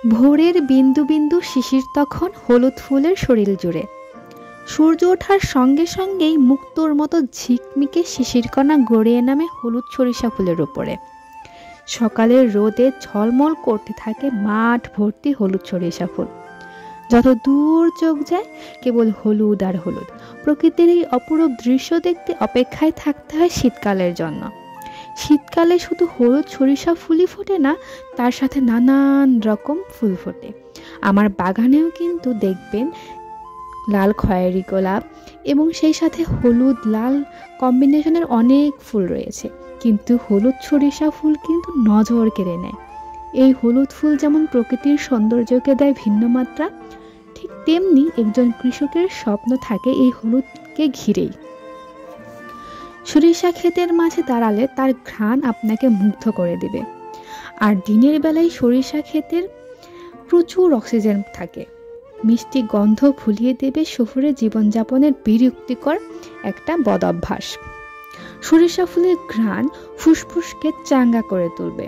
ভোরের বিন্দু বিন্দু শিশির তখন হলুদ ফুলের শরীর জুড়ে। সূর্য ওঠার সঙ্গে সঙ্গেই মুক্তোর মতো ঝিকমিকে শিশিরকণা গড়িয়ে নামে হলুদ সরিষা ফুলের উপরে। সকালের রোদে ঝলমল করতে থাকে মাঠ ভর্তি হলুদ সরিষা ফুল। যত দূর চোখ যায় কেবল হলুদ আর হলুদ। প্রকৃতির এই অপরূপ দৃশ্য দেখতে অপেক্ষায় থাকতে হয় শীতকালের জন্য। শীতকালে শুধু হলুদ সরিষা ফুলই ফোটে না, তার সাথে নানান রকম ফুল ফোটে। আমার বাগানেও কিন্তু দেখবেন লাল খয়েরি গোলাপ এবং সেই সাথে হলুদ লাল কম্বিনেশনের অনেক ফুল রয়েছে, কিন্তু হলুদ সরিষা ফুল কিন্তু নজর কেড়ে নেয়। এই হলুদ ফুল যেমন প্রকৃতির সৌন্দর্যকে দেয় ভিন্ন মাত্রা, ঠিক তেমনি একজন কৃষকের স্বপ্ন থাকে এই হলুদকে ঘিরেই। সরিষা ক্ষেতের মাঝে দাঁড়ালে তার ঘ্রাণ আপনাকে মুগ্ধ করে দেবে। আর দিনের বেলায় সরিষা ক্ষেতের প্রচুর অক্সিজেন থাকে, মিষ্টি গন্ধ ভুলিয়ে দেবে শহুরে জীবনযাপনের বিরক্তিকর একটা বদ অভ্যাস। সরিষা ফুলের ঘ্রাণ ফুসফুসকে চাঙ্গা করে তুলবে।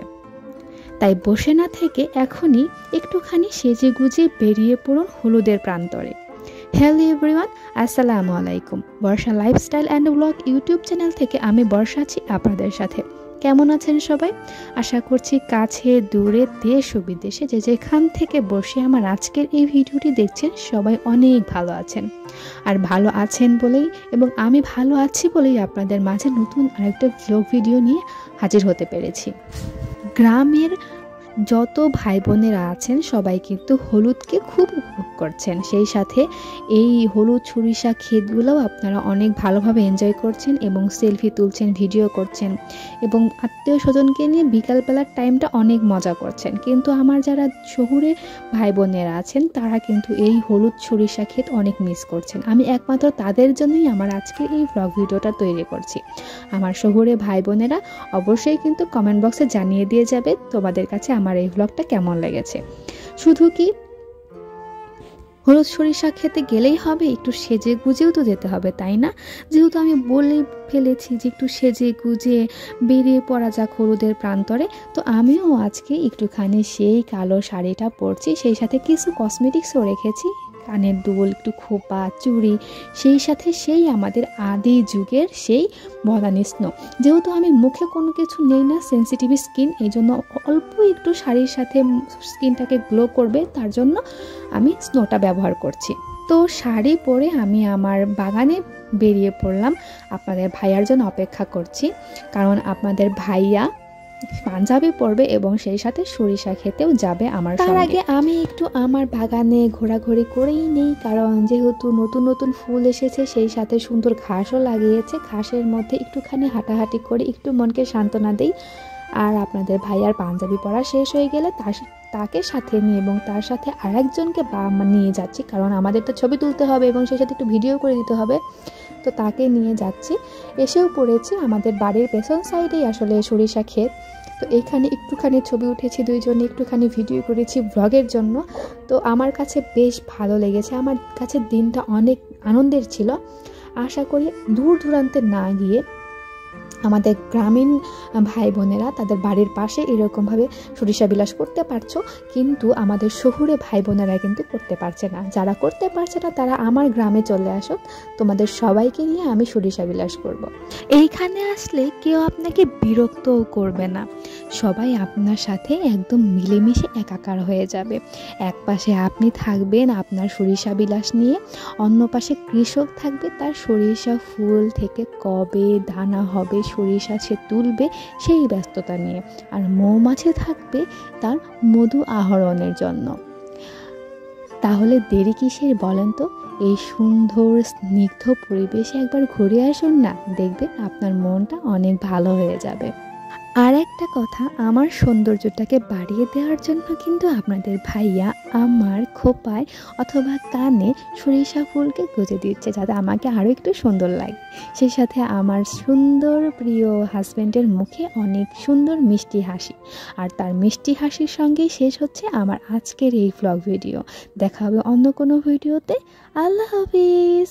তাই বসে না থেকে এখনই একটুখানি সেজে গুজে বেরিয়ে পড়ুন হলুদের প্রান্তরে। হ্যালো এভরিওয়ান, আসসালামু আলাইকুম। Barsha lifestyle and blog YouTube channel থেকে আমি বর্ষা আছি আপনাদের সাথে। কেমন আছেন সবাই? আশা করছি কাছে দূরে দেশ ও বিদেশে যে যেখান থেকে বসে আমার আজকের এই ভিডিওটি দেখছেন সবাই অনেক ভালো আছেন। আর ভালো আছেন বলেই এবং আমি ভালো আছি বলেই আপনাদের মাঝে নতুন আরেকটা ব্লগ ভিডিও নিয়ে হাজির হতে পেরেছি। গ্রামের যত ভাই বোনেরা আছেন সবাই কিন্তু হলুদকে খুব উপভোগ করছেন, সেই সাথে এই হলুদ সরিষা ক্ষেতগুলোও আপনারা অনেক ভালোভাবে এনজয় করছেন এবং সেলফি তুলছেন, ভিডিও করছেন এবং আত্মীয় স্বজনকে নিয়ে বিকালবেলার টাইমটা অনেক মজা করছেন। কিন্তু আমার যারা শহুরে ভাই বোনেরা আছেন তারা কিন্তু এই হলুদ সরিষা ক্ষেত অনেক মিস করছেন। আমি একমাত্র তাদের জন্যই আমার আজকের এই ব্লগ ভিডিওটা তৈরি করছি। আমার শহুরে ভাই বোনেরা অবশ্যই কিন্তু কমেন্ট বক্সে জানিয়ে দিয়ে যাবে তোমাদের কাছে আমার এই ব্লগটা কেমন লেগেছে। শুধু কি হলুদ সরিষা খেতে গেলেই হবে, একটু সেজে গুজেও তো যেতে হবে, তাই না? যেহেতু আমি বলেই ফেলেছি যে একটু সেজে গুজে বেরিয়ে পড়া যাক হলুদের প্রান্তরে, তো আমিও আজকে একটুখানি সেই কালো শাড়িটা পরছি, সেই সাথে কিছু কসমেটিক্সও রেখেছি, কানের দুল, একটু খোপা, চুড়ি, সেই সাথে সেই আমাদের আদি যুগের সেই বনানি স্নো। যেহেতু আমি মুখে কোনো কিছু নেই না, সেন্সিটিভ স্কিন, এই জন্য অল্প একটু শাড়ির সাথে স্কিনটাকে গ্লো করবে, তার জন্য আমি স্নোটা ব্যবহার করছি। তো শাড়ি পরে আমি আমার বাগানে বেরিয়ে পড়লাম। আপনাদের ভাইয়ার জন্য অপেক্ষা করছি, কারণ আপনাদের ভাইয়া পাঞ্জাবি পরবে এবং সেই সাথে সরিষা খেতেও যাবে আমার সঙ্গে। তার আগে আমি একটু আমার বাগানে ঘোরাঘুরি করেই নেই, কারণ যেহেতু নতুন নতুন ফুল এসেছে, সেই সাথে সুন্দর ঘাসও লাগিয়েছে। ঘাসের মধ্যে একটুখানি হাঁটাহাঁটি করে একটু মনকে সান্ত্বনা দেই। আর আপনাদের ভাইয়ার পাঞ্জাবি পরা শেষ হয়ে গেলে তাকে সাথে নিয়ে এবং তার সাথে আরেকজনকে নিয়ে যাচ্ছি, কারণ আমাদের তো ছবি তুলতে হবে এবং সেই সাথে একটু ভিডিও করে দিতে হবে, তো তাকে নিয়ে যাচ্ছি। এসেও পড়েছি আমাদের বাড়ির পেছন সাইডেই আসলে সরিষা ক্ষেত, তো এইখানে একটুখানি ছবি উঠেছি দুইজনে, একটুখানি ভিডিও করেছি ব্লগের জন্য। তো আমার কাছে বেশ ভালো লেগেছে, আমার কাছে দিনটা অনেক আনন্দের ছিল। আশা করি দূর দূরান্তে না গিয়ে আমাদের গ্রামীণ ভাই বোনেরা তাদের বাড়ির পাশে এরকমভাবে সরিষা বিলাস করতে পারছো, কিন্তু আমাদের শহুরে ভাই বোনেরা কিন্তু করতে পারছে না। যারা করতে পারছে না তারা আমার গ্রামে চলে আসো, তোমাদের সবাইকে নিয়ে আমি সরিষা বিলাস করব। এইখানে আসলে কেউ আপনাকে বিরক্তও করবে না, সবাই আপনার সাথে একদম মিলেমিশে একাকার হয়ে যাবে। এক পাশে আপনি থাকবেন আপনার সরিষা বিলাস নিয়ে, অন্য পাশে কৃষক থাকবে তার সরিষা ফুল থেকে কবে দানা হবে, সরিষা সে তুলবে সেই ব্যস্ততা নিয়ে, আর মৌমাছি থাকবে তার মধু আহরণের জন্য। তাহলে দেরি কিসের বলেন তো? এই সুন্দর স্নিগ্ধ পরিবেশে একবার ঘুরে আসুন না, দেখবেন আপনার মনটা অনেক ভালো হয়ে যাবে। আর একটা কথা, আমার সৌন্দর্যটাকে বাড়িয়ে দেওয়ার জন্য কিন্তু আপনাদের ভাইয়া আমার খোপায় অথবা কানে সরিষা ফুলকে গুঁজে দিচ্ছে, যাতে আমাকে আরও একটু সুন্দর লাগে। সেই সাথে আমার সুন্দর প্রিয় হাজব্যান্ডের মুখে অনেক সুন্দর মিষ্টি হাসি, আর তার মিষ্টি হাসির সঙ্গেই শেষ হচ্ছে আমার আজকের এই ব্লগ ভিডিও। দেখা হবে অন্য কোনো ভিডিওতে। আল্লাহ হাফিজ।